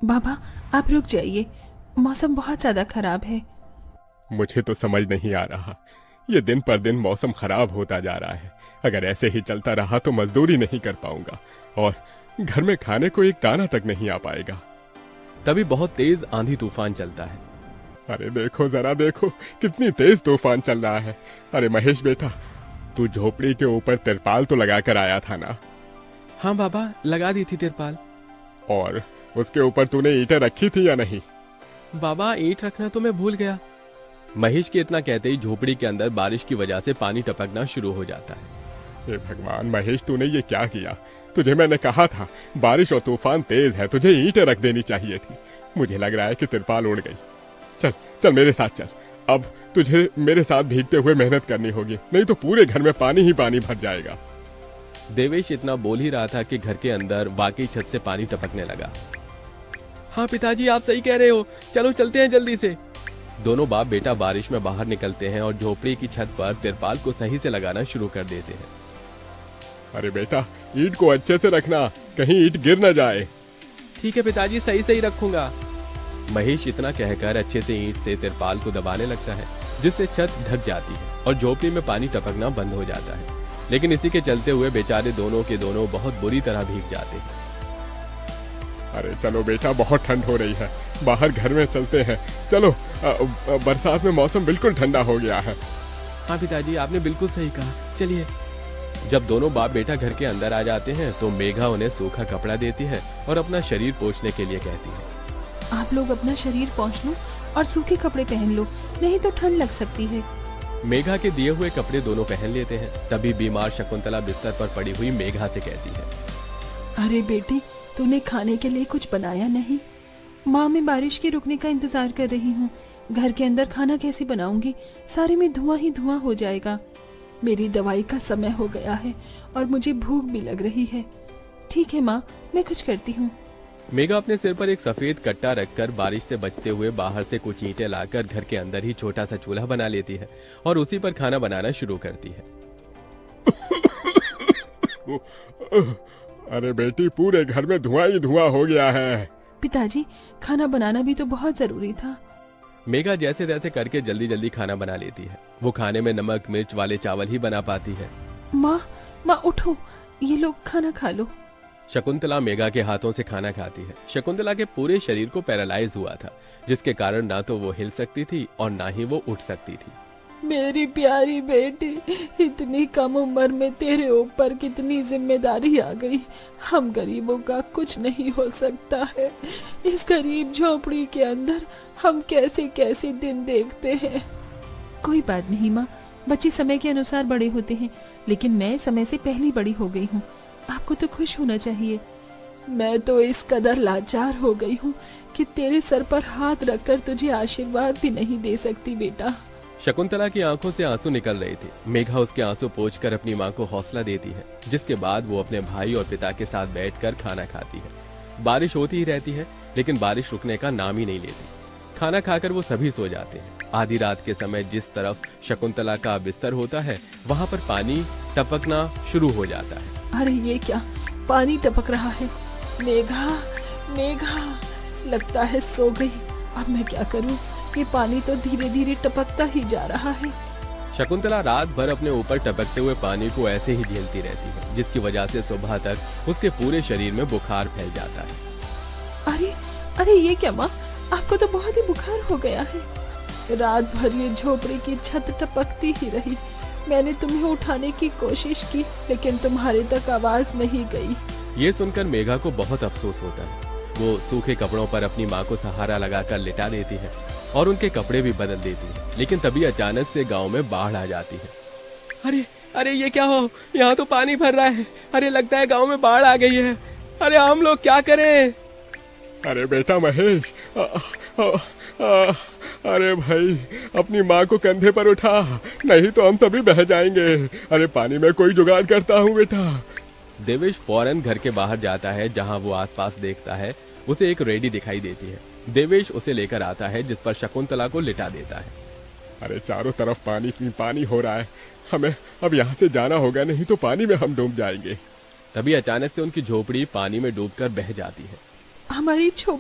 बाबा, आप रुक जाइए, मौसम बहुत ज्यादा खराब है। मुझे तो समझ नहीं आ रहा, ये दिन पर दिन मौसम खराब होता जा रहा है। अगर ऐसे ही चलता रहा तो मजदूरी नहीं कर पाऊंगा और घर में खाने को एक दाना तक नहीं आ पाएगा। तभी बहुत तेज आंधी तूफान चलता है। अरे देखो, जरा देखो, कितनी तेज तूफान चल रहा है। अरे महेश बेटा, तू झोपड़ी के ऊपर तिरपाल तो लगा कर आया था ना? हाँ बाबा, लगा दी थी तिरपाल। और उसके ऊपर तूने ईंटें रखी थी या नहीं? बाबा, ईंट रखना तो मैं भूल गया। महेश के इतना कहते ही झोपड़ी के अंदर बारिश की वजह से पानी टपकना शुरू हो जाता है। हे भगवान महेश, तूने ये क्या किया? तुझे मैंने कहा था बारिश और तूफान तेज है, तुझे ईंटें रख देनी चाहिए थी। मुझे लग रहा है कि तिरपाल उड़ गई। चल चल मेरे साथ चल। अब तुझे मेरे साथ भीगते हुए मेहनत करनी होगी, नहीं तो पूरे घर में पानी ही पानी भर जाएगा। देवेश इतना बोल ही रहा था कि घर के अंदर वाकई छत से पानी टपकने लगा। हाँ पिताजी, आप सही कह रहे हो, चलो चलते हैं जल्दी से। दोनों बाप बेटा बारिश में बाहर निकलते हैं और झोपड़ी की छत पर तिरपाल को सही से लगाना शुरू कर देते हैं। अरे बेटा, ईंट को अच्छे से रखना, कहीं ईंट गिर न जाए। ठीक है पिताजी, सही सही रखूंगा। महेश इतना कहकर अच्छे से ईंट से तिरपाल को दबाने लगता है, जिससे छत ढक जाती है और झोपड़ी में पानी टपकना बंद हो जाता है। लेकिन इसी के चलते हुए बेचारे दोनों के दोनों बहुत बुरी तरह भीग जाते हैं। अरे चलो बेटा, बहुत ठंड हो रही है, बाहर घर में चलते हैं। चलो, बरसात में मौसम बिल्कुल ठंडा हो गया है। हाँ पिताजी, आपने बिल्कुल सही कहा, चलिए। जब दोनों बाप बेटा घर के अंदर आ जाते हैं तो मेघा उन्हें सूखा कपड़ा देती है और अपना शरीर पोंछने के लिए कहती है। आप लोग अपना शरीर पोंछ लो और सूखे कपड़े पहन लो, नहीं तो ठंड लग सकती है। मेघा के दिए हुए कपड़े दोनों पहन लेते हैं। तभी बीमार शकुंतला बिस्तर पर पड़ी हुई मेघा से कहती है, अरे बेटी, तूने खाने के लिए कुछ बनाया नहीं? माँ, मैं बारिश के रुकने का इंतजार कर रही हूँ। घर के अंदर खाना कैसे बनाऊंगी? सारे में धुआं ही धुआं हो जाएगा। मेरी दवाई का समय हो गया है और मुझे भूख भी लग रही है। ठीक है माँ, मैं कुछ करती हूँ। मेघा अपने सिर पर एक सफेद कट्टा रखकर बारिश से बचते हुए बाहर से कुछ ईंटें लाकर घर के अंदर ही छोटा सा चूल्हा बना लेती है और उसी पर खाना बनाना शुरू करती है। अरे बेटी, पूरे घर में धुआं ही धुआं हो गया है। पिताजी, खाना बनाना भी तो बहुत जरूरी था। मेघा जैसे तैसे करके जल्दी जल्दी खाना बना लेती है। वो खाने में नमक मिर्च वाले चावल ही बना पाती है। माँ, माँ उठो, ये लोग खाना खा लो। शकुंतला मेघा के हाथों से खाना खाती है। शकुंतला के पूरे शरीर को पैरालाइज हुआ था, जिसके कारण ना तो वो हिल सकती थी और ना ही वो उठ सकती थी। मेरी प्यारी बेटी, इतनी कम उम्र में तेरे ऊपर कितनी जिम्मेदारी आ गई। हम गरीबों का कुछ नहीं हो सकता है। इस गरीब झोपड़ी के अंदर हम कैसे कैसे दिन देखते हैं। कोई बात नहीं माँ, बच्चे समय के अनुसार बड़े होते हैं, लेकिन मैं समय से पहले बड़ी हो गई हूँ। आपको तो खुश होना चाहिए। मैं तो इस कदर लाचार हो गई हूँ कि तेरे सर पर हाथ रखकर तुझे आशीर्वाद भी नहीं दे सकती बेटा। शकुंतला की आंखों से आंसू निकल रहे थे। मेघा उसके आंसू पोंछकर अपनी मां को हौसला देती है, जिसके बाद वो अपने भाई और पिता के साथ बैठकर खाना खाती है। बारिश होती ही रहती है, लेकिन बारिश रुकने का नाम ही नहीं लेती। खाना खाकर वो सभी सो जाते हैं। आधी रात के समय जिस तरफ शकुंतला का बिस्तर होता है, वहाँ पर पानी टपकना शुरू हो जाता है। अरे ये क्या, पानी टपक रहा है। मेघा, मेघा, लगता है सो गई। अब मैं क्या करूं? ये पानी तो धीरे धीरे टपकता ही जा रहा है। शकुंतला रात भर अपने ऊपर टपकते हुए पानी को ऐसे ही झेलती रहती है, जिसकी वजह से सुबह तक उसके पूरे शरीर में बुखार फैल जाता है। अरे अरे ये क्या माँ, आपको तो बहुत ही बुखार हो गया है। रात भर ये झोपड़ी की छत टपकती ही रही। मैंने तुम्हें उठाने की कोशिश की, लेकिन तुम्हारे तक आवाज नहीं गई। ये सुनकर मेघा को बहुत अफसोस होता है। वो सूखे कपड़ों पर अपनी माँ को सहारा लगाकर लिटा देती है और उनके कपड़े भी बदल देती है। लेकिन तभी अचानक से गांव में बाढ़ आ जाती है। अरे अरे ये क्या हो, यहाँ तो पानी भर रहा है। अरे लगता है गांव में बाढ़ आ गई है। अरे हम लोग क्या करें? अरे बेटा महेश, अरे भाई, अपनी माँ को कंधे पर उठा, नहीं तो हम सभी बह जाएंगे। अरे पानी में कोई जुगाड़ करता हूँ बेटा। देवेश फौरन घर के बाहर जाता है। जहाँ वो आसपास देखता है, उसे एक रेडी दिखाई देती है। देवेश उसे लेकर आता है, जिस पर शकुंतला को लिटा देता है। अरे चारों तरफ पानी ही पानी हो रहा है, हमें अब यहाँ से जाना होगा, नहीं तो पानी में हम डूब जाएंगे। तभी अचानक से उनकी झोपड़ी पानी में डूबकर बह जाती है। हमारी झोपड़ी